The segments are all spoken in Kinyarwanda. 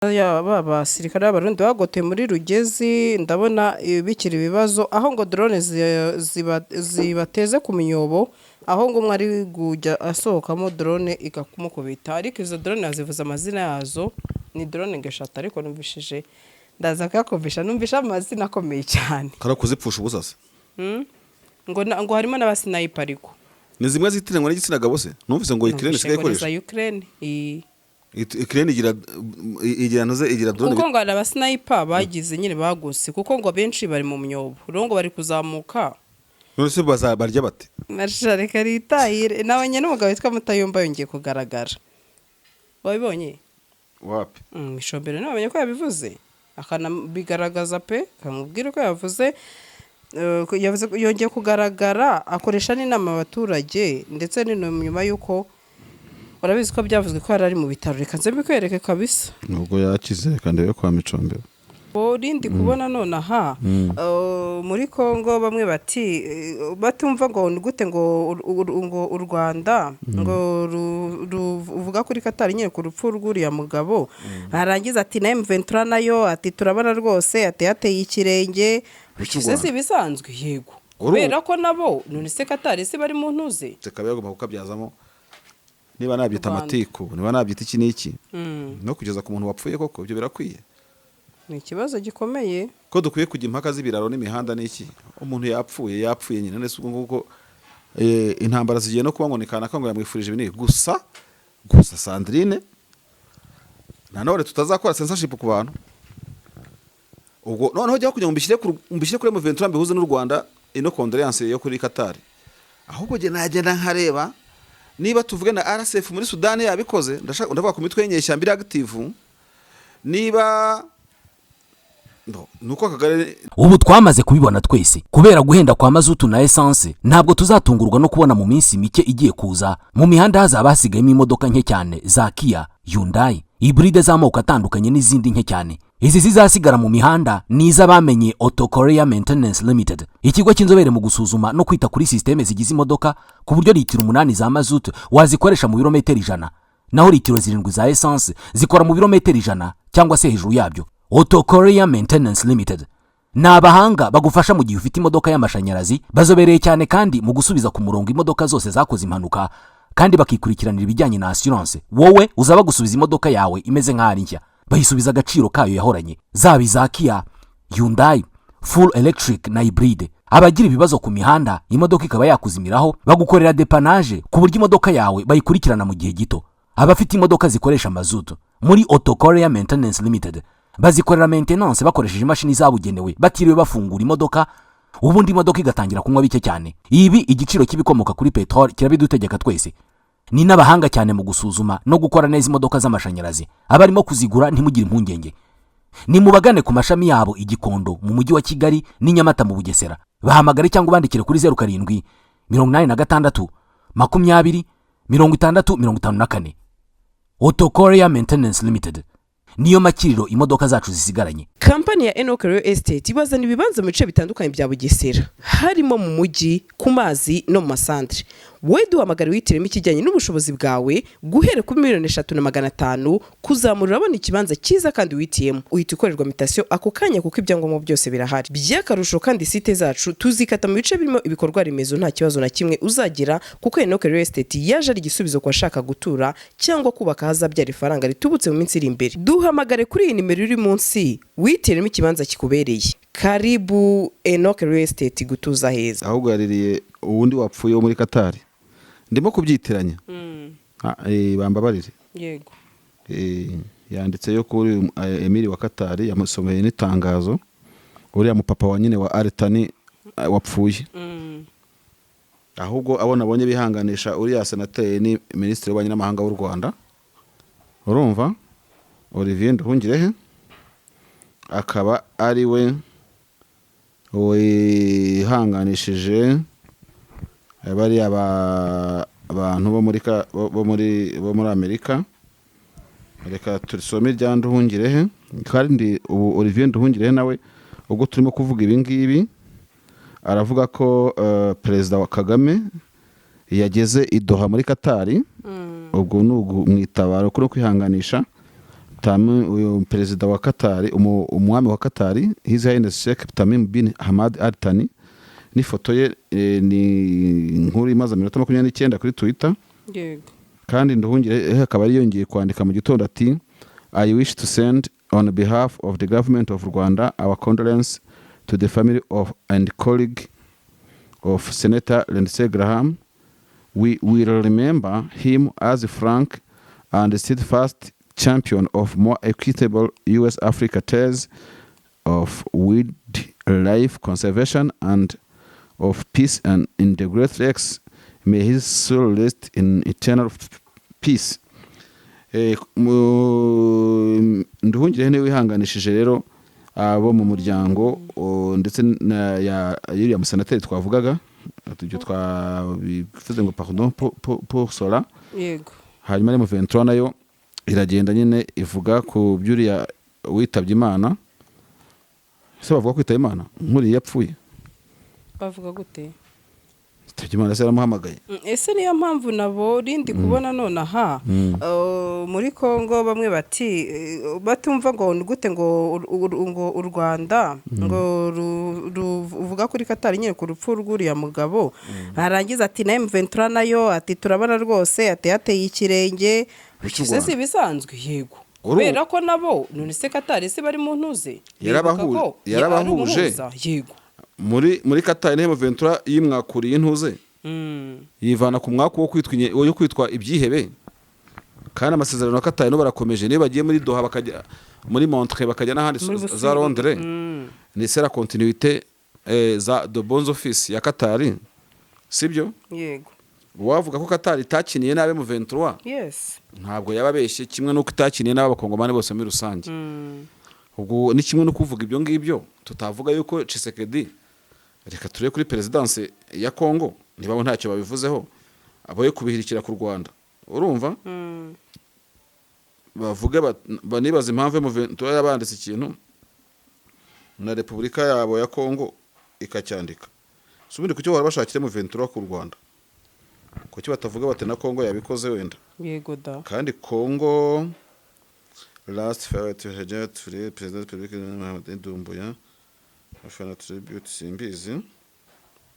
ya basirikare b'abarundi bagote muri Rugezi ndabona bikiri ibibazo aho ngo drone zibateze ku minyobo aho ngo mwari gujya asohokamo drone ikakumukubita ariko izo drone azivuza amazina yazo ni drone ngeshata ariko numvishije ndaza kakovisha numvisha amazina akomeye cyane karakuzipfusha ubusasa ngo harimo n'abasniper ariko ni zimwe zitiranwa n'igitsina gabo se numvise ngo Ukraine sigaye ikoresha Ukraine Ukraine igira drone kuko ngo abasniper bagize nyine baguse kuko ngo benshi bari mu myobo rongo bari kuzamuka none se bazabarya bate nashareka ritahire nawe nyene umugabo witwa Mutayomba yongeye kugaragara wabibonye wapi Mishombere nabonye ko yabivuze akana bigaragaza pe kamubwira ko yavuze yongeye kugaragara akoresha n'inama abaturage ndetse nyuma yuko urabizi ko byavuzwe ko ari mu bitaro reka nze bikwereke kabisa nubwo yakize kandi yo kwa Micombero Borindi kubona none aha muri Kongo bamwe bati batumva ngo gute ngo u Rwanda ngo ruvuga kuri Katari nyine ku rupfu rw'uriya mugabo arangiza ati na M23 nayo ati turabana rwose ati yateye ikirenge bishyize bisanzwe yego kubera ko nabo none se Katari se bari mu ntuze sekaba yagomba kukabyazamo niba nabyita amatiku niba nabyita iki niki no kugeza ku muntu wapfuye koko ibyo birakwiye ni ikibazo gikomeye ko dukwiye kujya impaka z'ibiraro n'imihanda n'iki umuntu yapfuye nyine nese ubwo nguko intambara zigiye no kubonekana ko ngo yamwifurije ibintu gusa Sandrine nanone tutazakora censorship ku bantu ubwo noneho jya kugira ngo mbishyire kuri M23 mbihuze n'u Rwanda ino condoléance yo kuri Qatar ahubwo je nagenda nkareba niba tuvuge na RSF muri Sudan yabikoze ndavuga ku mitwe y'inyeshyamba active niba nuko Kagare ubu twamaze kubibona twese kubera guhenda kwa mazutu na essence ntabwo tuzatungurwa no kubona mu minsi mike igiye kuza mu mihanda hazaba hasigayemo imodoka nke cyane za Kia, Hyundai, hybride z'amoko atandukanye n'izindi nke cyane. Izi zizasigara mu mihanda niza bamenye Auto Korea Maintenance Limited, ikigo cy'inzobere mu gusuzuma no kwita kuri systeme zigize imodoka ku buryo litiro 8 za mazutu wazikoresha mu birometero 100 naho litiro 7 za essence zikora mu birometero 100 cyangwa se hejuru yabyo. Auto Korea Maintenance Limited ni abahanga bagufasha mu gihe ufite imodoka y'amashanyarazi, bazobereye cyane kandi mu gusubiza ku murongo imodoka zose zakoze impanuka kandi bakikurikiranira ibijyanye na assurance. Wowe uzaba gusubiza imodoka yawe imeze nk'ari nshya, bayisubiza agaciro kayo yahoranye, zaba za Kia, Hyundai, full electric na hybride. Abagira ibibazo ku mihanda imodoka ikaba yakuzimiraho bagukorera dépannage ku buryo imodoka yawe bayikurikirana mu gihe gito. Abafite imodoka zikoresha mazutu muri Auto Korea Maintenance Limited bazikorera maintenance bakoresheje imashini zabugenewe batiriwe bafungura imodoka ubundi imodoka igatangira kunywa bike cyane. Ibi igiciro kibikomoka kuri petrol kirabidutegeka twese. Ni n'abahanga cyane mu gusuzuma no gukora neza imodoka z'amashanyarazi. Abarimo kuzigura ntimugire impungenge. Ni mubagane ku mashami yabo igikondo mu mujyi wa Kigali n'inyamata mu Bugesera. Bahamagare cyangwa bandikire kuri 07 86 20 6054. Auto Korea Maintenance Limited niyo makiriro imodoka zacu zisigaranye. Kampani ya Enoch Real Estate ibazana ibibanza mu bice bitandukanye bya Bugesera, harimo mu mujyi, ku mazi no mu masantre. Wowe duhamagara witiremo ikijyanye n'ubushobozi bwawe guhera ku 3,500,000 kuzamura abona ikibanza cyiza kandi witiyemo. Uhita ukorerwa mutation ako kanya kuko ibyangombwa byose birahari. Byakarusho kandi site zacu tuzikata mu bice birimo ibikorwa remezo nta kibazo na kimwe uzagira kuko Enoch Real Estate yaje ari igisubizo kwa shaka gutura cyangwa kubaka hazabyara ifaranga ritubutse mu minsi iri imbere. Duhamagare kuri iyi nimero iri munsi witiremo ikibanza kikubereye. Karibu Enoch Real Estate gutuza heza. Ahubwo yaririye uwundi wapfuye wo muri Qatar. Ndimo kubyitiranya. Bambabarire. Yego. Yanditse yo kuri Emiri wa Qatar yamusomeye n'itangazo. Uriya mupapa wa nyine wa Artani wapfuye. Ahubwo abonye bihanganisha uriya senateri ni ministre w'abanye n'amahanga w'u Rwanda. Urumva? Olivier Nduhungirehe akaba ari we wihanganishije bari abantu bo muri Amerika. Reka turisome rya Nduhungirehe kandi ubu Olivier Nduhungirehe nawe ubwo turimo kuvuga ibi ngibi aravuga ko Perezida wa Kagame yageze i Doha muri Qatar ubwo n'umwitabaro kuri kwihanganisha uyu perezida wa Qatar, umwami wa Qatar, His Highness Sheikh Tamim bin Hamad Al Thani, n'ifoto ye ni inkuru imaze 29 kuri Twitter. Yego. Kandi Nduhungire akaba yongeye kwandika mu gitondo ati I wish to send on behalf of the government of Rwanda our condolence to the family of and colleague of Senator Lindsey Graham. We will remember him as a frank and steadfast champion of more equitable US-Africa ties, of wildlife conservation and of peace and in the Great Lakes. May his soul rest in eternal peace. Nduhungire niwe wihanganishije rero abo mu muryango ndetse na yuriya musenateri twavugaga tujye twabivuze ngo pardon pour cela. Yego. Hanyuma mu 23 nayo iragenda nyine ivuga ku byuriya witabye Imana. Se bavuga kwitaba Imana nkuri yapfuye. Bavuga gute? Imana se yaramuhamagaye. Ese niyo mpamvu nabo rindi kubona none aha muri Kongo bamwe bati batumva ngo gute ngo u Rwanda ngo ruvuga kuri Qatar nyine ku rupfu rw'uriya mugabo arangiza ati na M23 nayo ati turabana rwose ati hateye ikirenge bikize si bisanzwe. Yego. Kubera ko nabo none se Qatar se bari mu ntuze yarabahuje. Yego. muri Qatar ne M23 yimwakuriye intuze yivana ku mwako wo kwitwa ibyihebe. Kandi amasezerano ya Qatar no barakomeje ne bagiye muri Doha bakajya muri Montreux bakajya n'ahandi za Londres. Ni sera continuité za de bons office ya Qatar, sibyo? Yego. Wavuga ko Qatar itakiniye nabe mu 23. Yes. Ntabwo yababeshye kimwe nuko itakiniye n'abakongomane bose muri rusange. Ubwo ni kimwe no kuvuga ibyo ngibyo tutavuga yuko Tshisekedi reka turebe kuri presidence ya Kongo niba ntacyo babivuzeho aboye kubihirikira ku Rwanda. Urumva? Bavuga banibaza impamvu mu yabanditse ikintu na Repubulika yabo ya Kongo ikacyandika. Subundi kucyo barabashakire mu 23 ku Rwanda. Kuki batavuga bate na Kongo yabikoze wenda? Yego da. Kandi Kongo last fair to Hajat Free President Republic Mohamed Doumbouya afana tribute simbizi.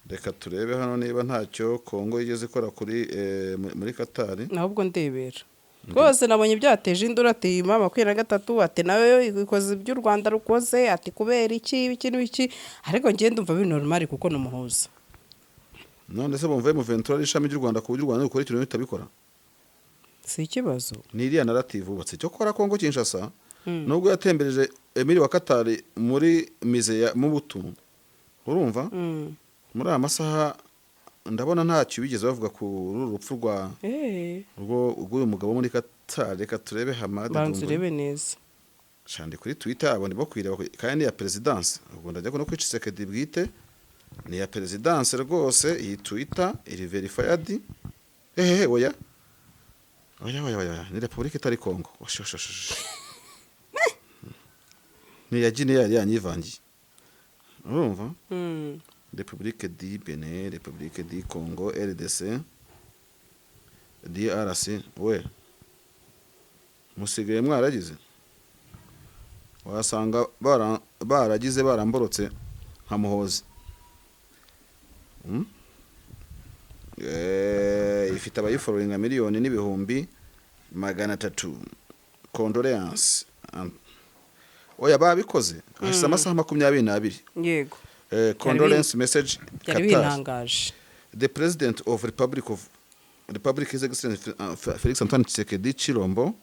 Reka turebe hano niba ntacyo Kongo yigeze ikora kuri muri Qatar. Nahubwo ndebera. Rwose nabonye byateje indura ati mama 23 ati nawe ikoze by'u Rwanda rukoze ati kubera iki n'iki ariko ngiye ndumva biri normal kuko no muhuza. None se bumva mu 23 ishami ry'u Rwanda ku buryo u Rwanda rukora ikintu bitabikora. Si ikibazo. Ni iriya narrative ubatse cyo kora Kongo Kinshasa nubwo yatembereje Emile wa Qatar muri mize ya Mobutu. Urumva? Muri amasaha ndabona ntacyo bigeze bavuga ku rupfu rwa uyu mugabo muri Qatar. Reka turebe Hamad Doumbouya. Banzurebe neza. Shandi kuri Twitter abone bo kwireba kandi ya presidence. Ubwo ndajya ko no kwica Tshisekedi bwite ni ya presidence rwose. Iyi Twitter iri verified. Oya. Ni Republika itari Kongo. Ni ya Guinea yari yanyivangiye. Urumva? Republique du Benin, Republique du Congo, RDC, DRC. We musigaye mwaragize wasanga baragize baramborotse nka Muhozi. Ifite abayifollowinga miliyoni n'ibihumbi 300. Condolence. Oya babikoze hashyize amasaha 22. Yego. Condolence message Qatar. The President of Republic His Excellency Felix Antoine Tshisekedi Chilombo.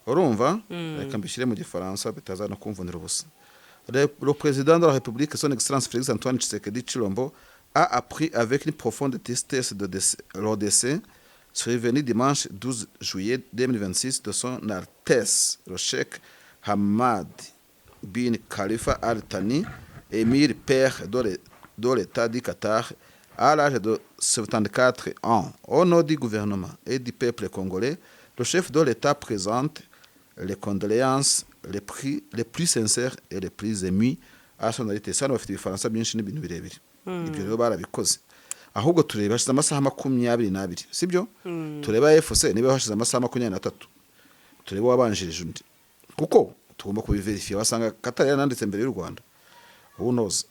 Urumva? Reka mbishyire mu gifaransa bitazana kumvunira ubusa. Le président de la République, son Excellence Félix Antoine Tshisekedi Chilombo, a appris avec une profonde tristesse le décès survenu dimanche 12 juillet 2026 de son Altesse le Cheikh Hamad bin Khalifa Al Thani, émir père de l'État du Qatar, à l'âge de 74 ans. Au nom du gouvernement et du peuple congolais, le chef de l'État présente les condoléances les plus sincères et les plus émues à son héritier. Ça, bafite ibifaransa byinshi n'ibintu birebire. Ibyo rero barabikoze. Ahubwo tureba hashize amasaha 22, sibyo? Tureba FC niba hashize amasaha 23. Tureba wabanjirije undi. kuko tugomba kubiverifiya wasanga Qatar yananditse mbere y'u Rwanda who knows.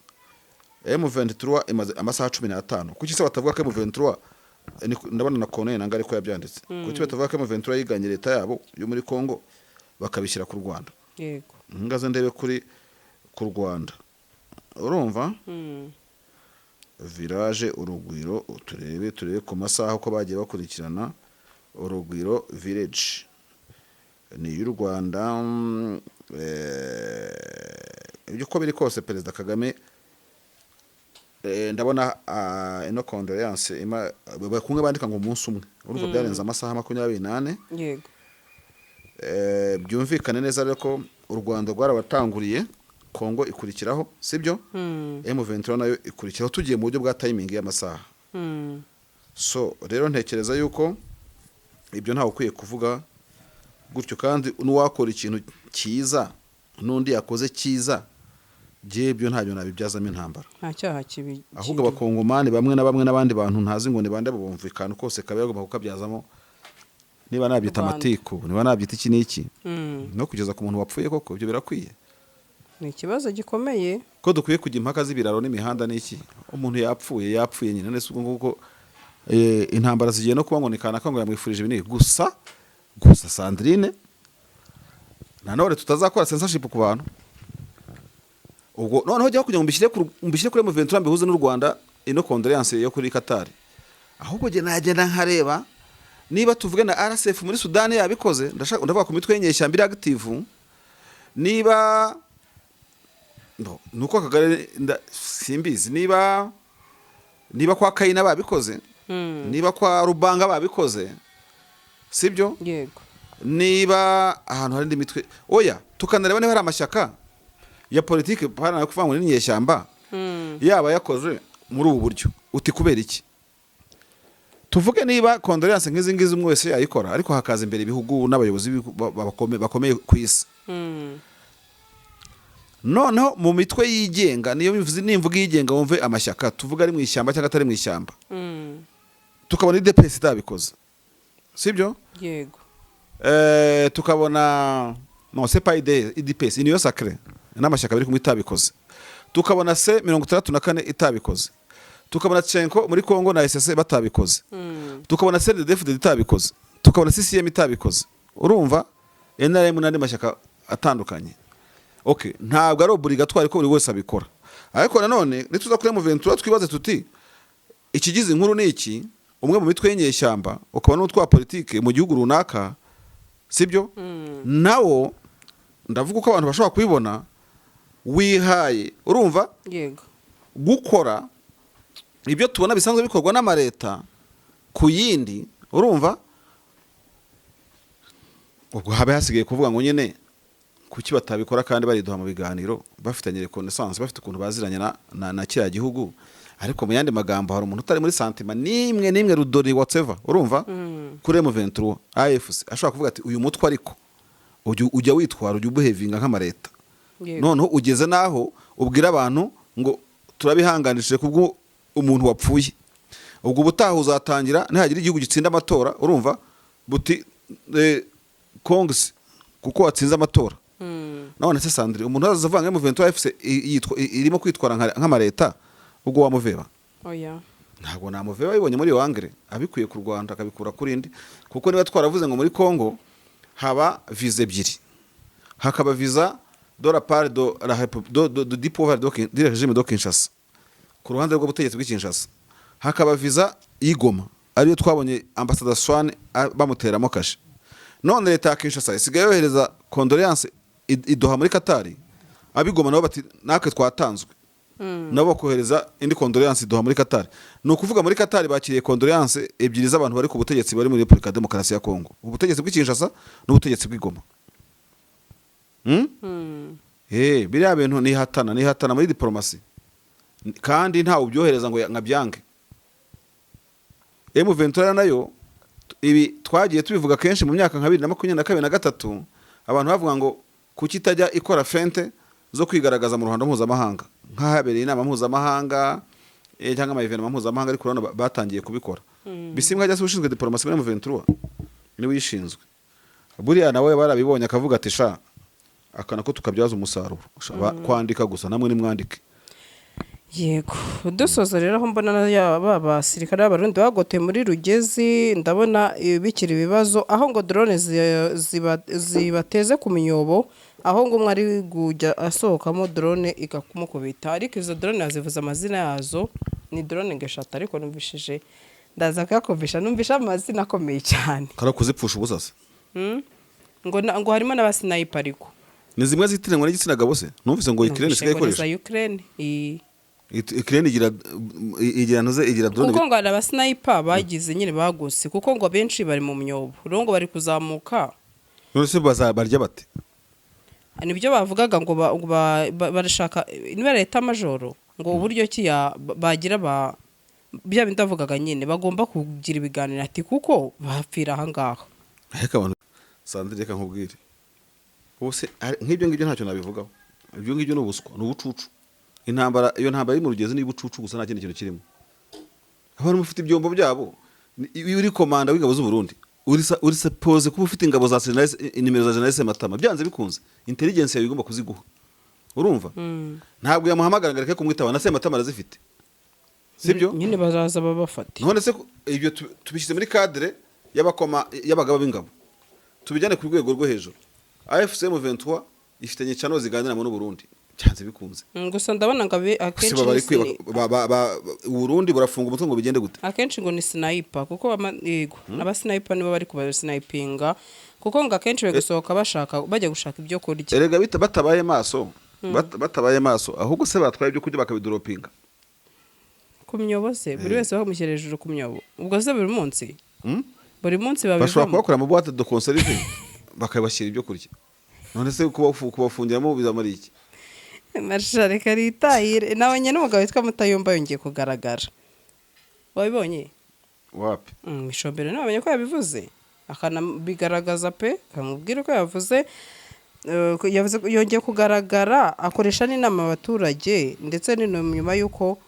M23 imaze amasaha 15 kuki se batavuga ko M23 ndabona na Kone nanga ariko yabyanditse kuki batavuga ko M23 yiganye leta yabo yo muri Kongo bakabishyira ku Rwanda. Yego. Ngaze ndebe kuri ku Rwanda urumva village Urugwiro turebe ku masaha uko bagiye bakurikirana. Urugwiro village ni y'u Rwanda. Ibyo ko biri kose Perezida Kagame ndabona ino condoleance bakumwe bandika ngo umunsi umwe urumva byarenze amasaha 28. Yego. Byumvikane neza rero ko u Rwanda rwarabatanguriye, Kongo ikurikiraho sibyo. M23 nayo ikurikiraho tugiye mu buryo bwa timing y'amasaha. So rero ntekereza yuko ibyo ntawe ukwiye kuvuga gutyo, kandi n'uwakora ikintu cyiza n'undi yakoze cyiza byo ntabyo nabibyazamo intambara. Nta cyaha kibi. Ahubwo abakongomani bamwe na bamwe n'abandi bantu ntazi ngo ni bande bumvikana kose kabe yagomba kukabyazamo, niba nabyita amatiku, niba nabyita iki n'iki, no kugeza ku muntu wapfuye koko ibyo birakwiye. Ni ikibazo gikomeye ko dukwiye kujya impaka z'ibiraro n'imihanda n'iki. Umuntu yapfuye nyine nese ubwo nguko intambara zigiye no kuba ngo nikana ngo yamwifurije ibintu gusa Sandrine nanone tutazakora censorship ku bantu. Ubwo noneho jya kujya mbishyire kuri M23 mbihuze n'u Rwanda ino condoleance yo kuri Qatar. Ahubwo je nagenda nkareba niba tuvuge na RSF muri Sudani yabikoze, ndavuga ku mitwe y'inyeshyamba active, niba nuko Kagare simbizi, niba kwa Kayina babikoze, niba kwa Rubanga babikoze sibyo. Yego. Niba ahantu hari imitwe oya tukanareba niba hari amashyaka ya politike parana kuvuga ngo n'inyeshyamba yaba yakoze muri ubu buryo uti kubera iki. Tuvuge niba condoleance nk'izi ngizi umwe wese yayikora, ariko hakaza imbere ibihugu n'abayobozi bakomeye ku isi. Noneho mu mitwe yigenga niyo bivuze nimvuga yigenga wumve amashyaka tuvuga ari mu ishyamba cyangwa atari mu ishyamba, tukabona IDPS itabikoze sibyo. Yego. Tukabona non c'est pas IDPS niyo sacré n'amashyaka biri kumwe itabikoze, tukabona C34 itabikoze, tukabona Tchenko muri Kongo na SSC batabikoze, tukabona CNDD-FDD itabikoze, tukabona CCM itabikoze, urumva NRM n'andi mashyaka atandukanye. Okay, ntabwo ari obligatoire ko buri wese abikora, ariko nanone nituza kuri M23 twibaze tuti ikigize inkuru ni iki. Umwe mu mitwe y'inyeshyamba ukaba n'utwa politike mu gihugu runaka sibyo. Nawo ndavuga uko abantu bashobora kubibona wihaye, urumva. Yego. Gukora ibyo tubona bisanzwe bikorwa n'amareta ku yindi, urumva. Ubwo habe hasigaye kuvuga ngo nyine kuki batabikora kandi bariduha mu biganiro bafitanye reconnaissance, bafite ukuntu baziranye na kiriya gihugu. Ariko mu yandi magambo hari umuntu utari muri santima nimwe rudori whatever, urumva. Kuri M23 AFC ashobora kuvuga ati uyu mutwe ariko ujya witwara ujya ubuhevinga nk'amareta. Noneho ugeze naho ubwira abantu ngo turabihanganishije kubwo umuntu wapfuye. Ubwo ubutaha uzatangira ntihagira igihugu gitsinda amatora, urumva. Buti Kongs kuko watsinze amatora. None se Sandrine umuntu azavanga M23 AFC irimo kwitwara nk'amareta, ubwo wamuveba. Oya. Ntabwo namuveba yibonye muri Wangre abikuye ku Rwanda akabikura kuri indi, kuko niba twaravuze ngo muri Kongo haba visa ebyiri, hakaba visa de la part de la du pouvoir de régime de Kinshasa ku ruhande rw'ubutegetsi bw'Kinshasa, hakaba visa y'Igoma ariyo twabonye ambassadeur Swan bamuteramo kashe. None leta ya Kinshasa isigaye yohereza condoleance idoha muri Qatar, abigoma nabo bati nakwe twatanzwe, nabo kohereza indi condoleance idoha muri Qatar. No kuvuga muri Qatar bakiriye condoleance ebyiri z'abantu bari ku butegetsi bari muri Republika Demokarasi ya Kongo, ubutegetsi bw'Kinshasa n'ubutegetsi bw'Igoma. Biriya bintu nihatana muri diplomasi, kandi ntawe ubyohereza ngo nkabyange. M23 nayo ibi twagiye tubivuga kenshi mu myaka nka 2022 na 2023, abantu bavuga ngo kuki itajya ikora fente zo kwigaragaza mu ruhando mpuzamahanga nk'ahabereye inama mpuzamahanga cyangwa ama evenement mpuzamahanga, ariko urabona batangiye kubikora. Bisimwa ajya ushinzwe diplomasi muri M23 ni wishinzwe buriya nawe barabibonye akavuga ati sha akana ko tukabyaza umusaruro kwandika gusa namwe nimwandike. yego dusoza rero aho mbona ba basirikare b'abarundi bagoteye muri Rugezi ndabona bikiri ibibazo aho ngo drone zibateze ku myobo aho ngo umwe ari kujya asohokamo drone igakumukubita ariko izo drone yazivuze amazina yazo ni drone ngeshatu ariko numvishije ndaza kakumvisha numvisha amazina akomeye cyane kara kuzipfusha ubusasa ngo harimo n'abasniper ariko ni zimwe zitiranwa n'igitsina gabo se numvise ngo Ukraine sigaye ikoresha Ukraine igira drone kuko ngo abasniper bagize nyine baguse kuko ngo benshi bari mu myobo ngo bari kuzamuka none se bazabarya bate nibyo bavugaga ngo barashaka niba leta majoro ngo uburyo ki bagira bya bindavugaga nyine bagomba kugira ibiganiro ati kuko bapfira aha ngaho ariko abantu Sandrine reka nkubwire ubuse nk'ibyo ngibyo ntacyo nabivugaho ibyo ngibyo no buswa no bucucu intambara iyo ntambara iri mu Rugezi ni bucucu gusa nta kindi kintu kirimo abantu mufite ibyombo byabo uri komanda w'ingabo z'u Burundi uri suppose kuba ufite ingabo za nimero za General Sematama byanze bikunze intelligence yawe igomba kuziguha urumva ntabwo yamuhamagara ngo reke kumwitaba na Sematama arazifite sibyo nyine bazaza babafata none se ibyo tubishyize muri cadre y'abagaba b'ingabo tubijyane ku rwego rwo hejuru AFCM 23 ifitanye chano ziganiramo n'u Burundi cyanze bikunze gusa ndabona ngo akenshi Burundi burafunga umutwe ngo bigende gute akenshi ngo ni sniper kuko yego aba sniper nibo bari kuba snipinga kuko ngo akenshi bagasohoka bajya gushaka ibyo kurya erega batabaye maso ahubwo se batwaye ibyo kurya bakabidoropinga ku myobo se buri wese bamushyira hejuru ku myobo ubwo se buri munsi babivamo bashobora kubakora mu boîte de conserve bakabashyira ibyo kurya none se kubafungiramo bizamara iki Marshal Karitahire nabonye n'umugabo witwa Mutayomba yongeye kugaragara wabibonye wapi Mishombero nabonye ko yabivuze akanabigaragaza pe kamubwira ko yavuze yongeye kugaragara akoresha n'inama abaturage ndetse nyuma yuko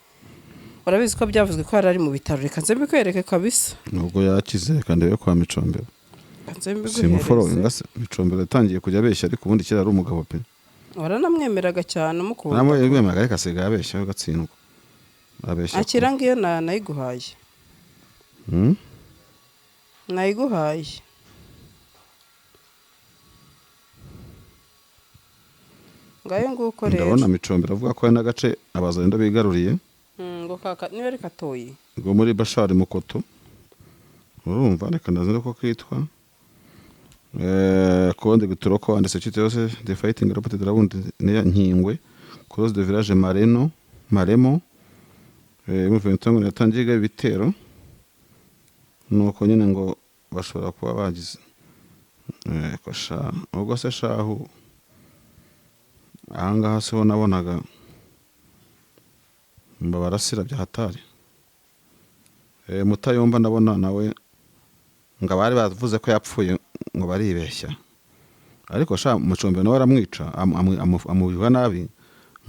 urabizi ko byavuzwe ko ari mu bitaro reka nze mbikwereke kabisa nubwo yakize kandi yo kwa Micombero simuforo ingase Micombero yatangiye kujya abeshya ariko ubundi kira ari umugabo pe waranamwemeraga cyane umukunda namwe yemeraga ariko asigaye abeshya gatsindwa abeshya akiranga iyo nayiguhaye nayiguhaye ngayo nguko rero ndabona Micombero avuga ko ari n'agace abazenda bigaruriye ngo kaka niba ari katoyi ngo muri Bashari Mukoto urumva reka ndazira ko kitwa Konde Guturoko and Security the fighting report de la Burundi ne Nkingwe cross de village Maremo mu ventongo yatangiye ibitero nuko nyine ngo bashobora kuba bagize kosha ubwo se shahu ahangaha se ho nabonaga mbabarasira bya hatari Mutayomba ndabona nawe ngo bari bavuze ko yapfuye ngo baribeshya ariko sha Mucombero nawe aramwica amubiva nabi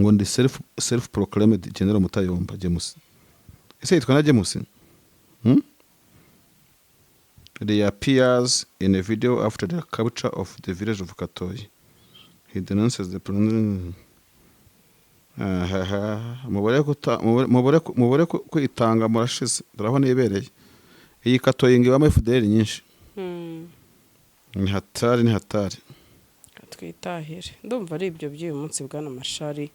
ngo ndi self proclaimed General Mutayomba James ese yitwa na James They appears in a video after the capture of the village of Katoyi. He denounces the mubore kwitanga murashize turabona ibereye iyi Katoyi ngibamo FDL nyinshi ni hatari twitahire ndumva ari ibyo by'uyu munsi bwana Mashari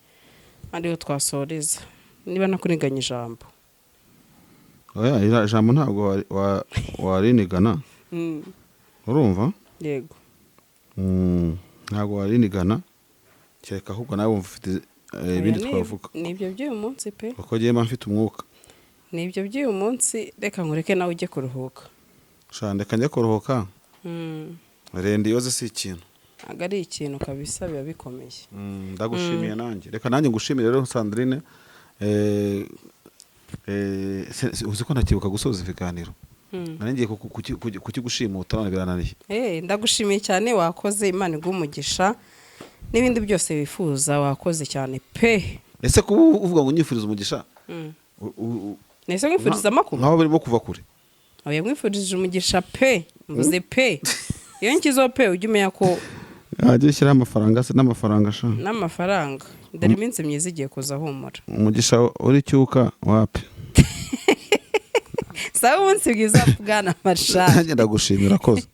ariho twasoreza niba nakuniganya ijambo oya ira jambo ntabwo warinigana urumva yego ntabwo warinigana cyeka ahubwo nawe wumva ufite ibindi twavuga nibyo by'uyu munsi pe uko giye mfite umwuka nibyo by'uyu munsi reka nkureke nawe ujye kuruhuka shande kanje kuruhuka rende yoze si ikintu agari ikintu kabisa biba bikomeye ndagushimiye nanjye reka nanjye ngushimire rero Sandrine uzi ko ntakibuka gusoza ibiganiro nanjye kukigushimuta none birananiye ndagushimiye cyane wakoze Imana igumugisha n'ibindi byose wifuza wakoze cyane pe ese kuba uvuga ngo nyifuriza umugisha nese mwifuriza amakuru nkaho barimo kuva kure oya mwifurije umugisha pe mvuze pe iyo nkizo pe ujye umenya ko ajye ushyiraho amafaranga se n'amafaranga sha n'amafaranga dore iminsi myiza igiye kuza humura umugisha uri cyuka wapi sawa umunsi bwiza bwana Marshal nanjye ndagushimira koze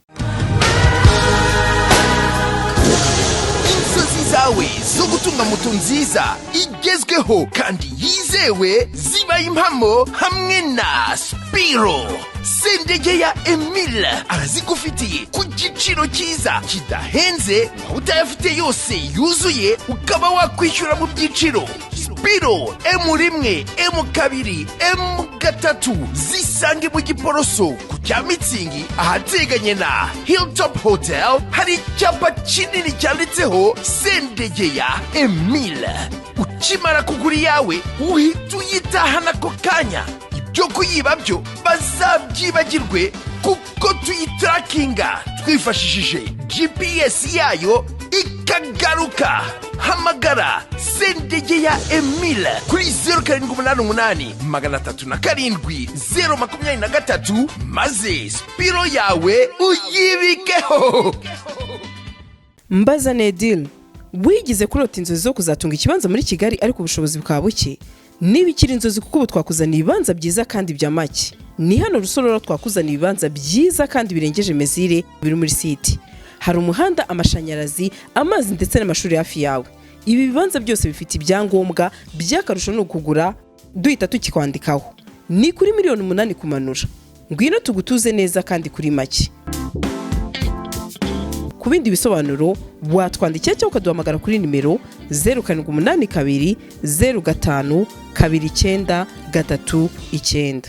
inzozi zawe zo gutunga moto nziza igezweho kandi yizewe zibaye impamo hamwe na Spiro. Sendegeya Emile arazigufitiye ku giciro cyiza kidahenze, aho utayafite yose yuzuye ukaba wakwishyura mu byiciro. Spiro M1, M2, M3 zisange mu Giporoso ku cya Mitsingi ahateganye na Hilltop Hotel. Hari icyapa kinini cyanditseho Sendegeya Emile. Ukimara kugura iyawe uhita uyitahana ako kanya. Ibyo kuyiba byo bazabyibagirwe kuko tuyitarakinga twifashishije GPS yayo ikagaruka. Hamagara Sendegeya Emile kuri 0788 307 maze Spiro yawe uyibikeho. Mbaza Nedil, wigize kurota inzozi zo kuzatunga ikibanza muri Kigali ariko ubushobozi bwa buke? Niba ikiri inzozi kuko ubu twakuzaniye ibibanza byiza kandi bya make. Ni hano Rusororo twakuzaniye ibibanza byiza kandi birengeje mezire biri muri site. Hari umuhanda, amashanyarazi, amazi ndetse n'amashuri hafi yawe. Ibi bibanza byose bifite ibyangombwa by'akarusho no kugura duhita tukikwandikaho. Ni kuri miliyoni 8 kumanura. Ngwino tugutuze neza kandi kuri make. Ku bindi bisobanuro watwandikira cyangwa ukaduhamagara kuri nimero 0782 05 2939.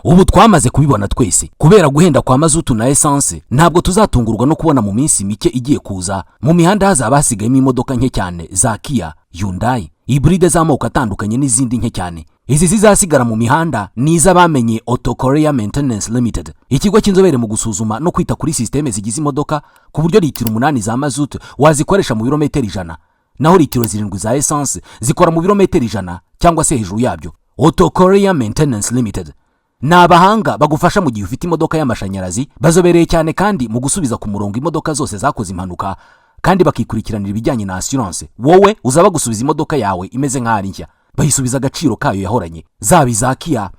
ubu twamaze kubibona twese kubera guhenda kwa mazutu na essence ntabwo tuzatungurwa no kubona mu minsi mike igiye kuza mu mihanda hazaba hasigayemo imodoka nke cyane za Kia, Hyundai, hybride z'amoko atandukanye n'izindi nke cyane. Izi zizasigara mu mihanda ni iz'abamenye Auto Korea Maintenance Limited, ikigo cy'inzobere mu gusuzuma no kwita kuri systeme zigize imodoka ku buryo litiro 8 za mazutu wazikoresha mu birometero 100 naho litiro 7 za essence zikora mu birometero 100 cyangwa se hejuru yabyo. Auto Korea Maintenance Limited ni abahanga bagufasha mu gihe ufite imodoka y'amashanyarazi, bazobereye cyane kandi mu gusubiza ku murongo imodoka zose zakoze impanuka kandi bakikurikiranira ibijyanye na assurance. Wowe uzaba gusubiza imodoka yawe imeze nk'ari nshya, bayisubiza agaciro kayo yahoranye, zaba za Kia,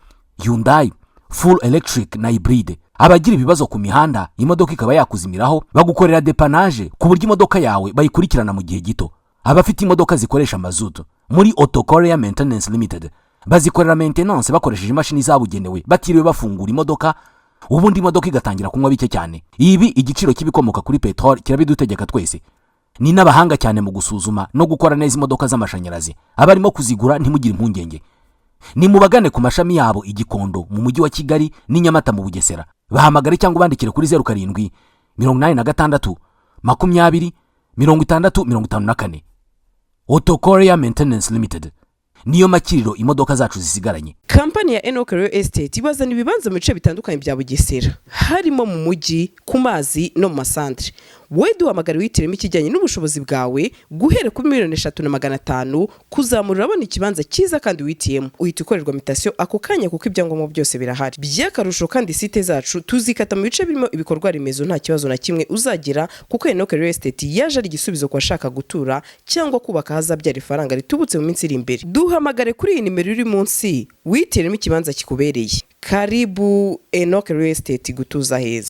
Hyundai, full electric na hybride. Abagira ibibazo ku mihanda imodoka ikaba yakuzimiraho bagukorera dépannage ku buryo imodoka yawe bayikurikirana mu gihe gito. Abafite imodoka zikoresha mazutu muri Auto Korea Maintenance Limited bazikorera maintenance bakoresheje imashini zabugenewe batiriwe bafungura imodoka, ubundi imodoka igatangira kunywa bike cyane. Ibi igiciro kibikomoka kuri petrol kirabidutegeka twese. Ni n'abahanga cyane mu gusuzuma no gukora neza imodoka z'amashanyarazi. Abarimo kuzigura ntimugire impungenge, ni mubagane ku mashami yabo i Gikondo mu mujyi wa Kigali ni Nyamata mu Bugesera. Bahamagare cyangwa bandikire kuri 07 86 20 6054. Auto Korea Maintenance Limited niyo makiriro imodoka zacu zisigaranye. Kampani ya Enoch Real Estate ibazana ibibanza mu bice bitandukanye bya Bugesera, harimo mu mujyi, ku mazi no mu masantre. Wowe duhamagara witiremo ikijyanye n'ubushobozi bwawe guhera kuri 3,500,000 kuzamura abona ikibanza cyiza kandi witiyemo. Uhita ukorerwa mutation ako kanya kuko ibyangombwa byose birahari. By'akarusho kandi site zacu tuzikata mu bice birimo ibikorwa remezo nta kibazo na kimwe uzagira kuko Enoch Real Estate yaje ari igisubizo ku bashaka gutura cyangwa kubaka hazabyara ifaranga ritubutse mu minsi iri imbere. Duhamagare kuri iyi nimero iri munsi witiremo ikibanza kikubereye. Karibu Enoch Real Estate gutuza heza.